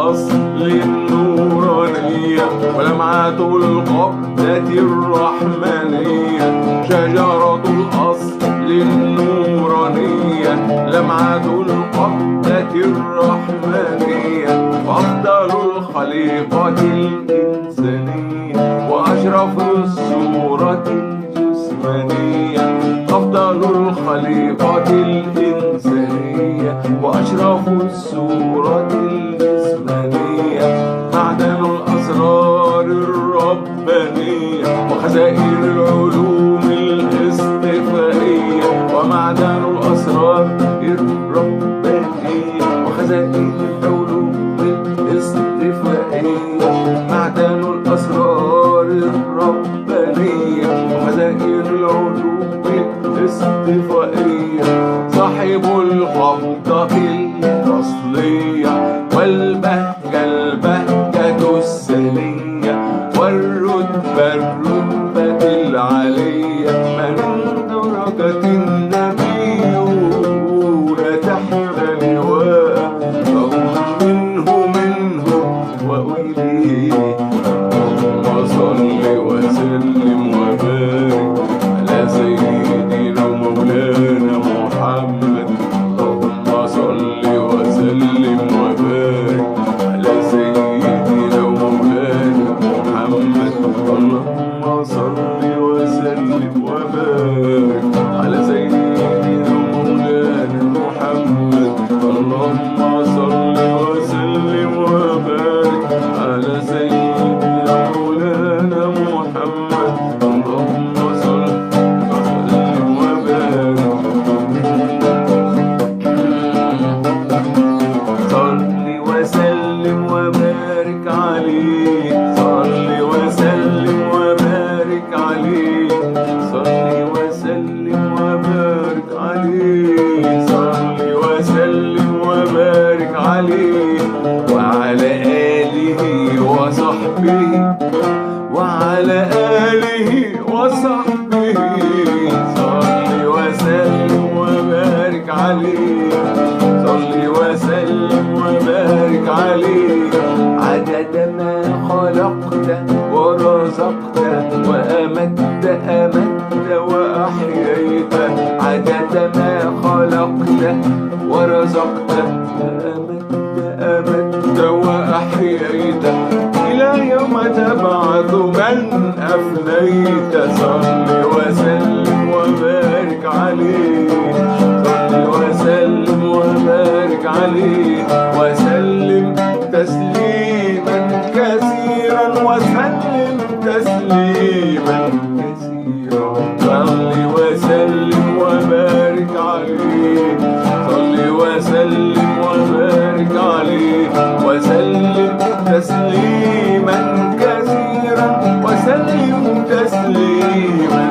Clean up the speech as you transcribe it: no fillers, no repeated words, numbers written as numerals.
الأصل النورانية ولمعة القبضة الرحمنية. شجرة الأصل النورانية لمعة القبضة الرحمنية. أفضل الخليقة الإنسانية وأشرف الصورة الجسمانية. أفضل الخليقة الإنسانية وأشرف الصورة الجسمانية. معدن الأسرار الربانية وخزائن العلوم الاستفائية. ومعدن الأسرار الربانية وخزائن العلوم الاستفائية. معدن الأسرار الربانية وخزائن العلوم الاستفائية. صاحب القبضة الأصلية والبهجة البهجة السنية والرتبة العالية. من درجة النبيون تحت لواء فهم منه وإليه. اللهم صل وسلم وبارك على سيدنا ومولانا محمد. اللهم صل وسلم وبارك على سيدنا ومولانا محمد. اللهم صل وسلم وبارك على سيدنا ومولانا محمد. اللهم صل وسلم وبارك على سيدنا ومولانا محمد. اللهم صل وسلم وبارك. صل وسلم وبارك عليه. صل وسلم وبارك عليه. صل وسلم وبارك عليه. صل وسلم وبارك عليه وعلى آله وصحبه وعلى آله وصحبه. صل وسلم وبارك عليه. صل وسلم وبارك عليه عدد ما خلقت ورزقت وأمت وأحييت. عدد ما خلقت ورزقت وأمت وأحييت إلى يوم تبعث من أفنيت. صل وسلم وبارك عليه. صل وسلم وبارك عليه وسلم تسليما كثيرا. وسلم تسليما كثيرا. صل وسلم وبارك عليه. صل وسلم وبارك عليه وسلم تسليما كثيرا. وسلم تسليما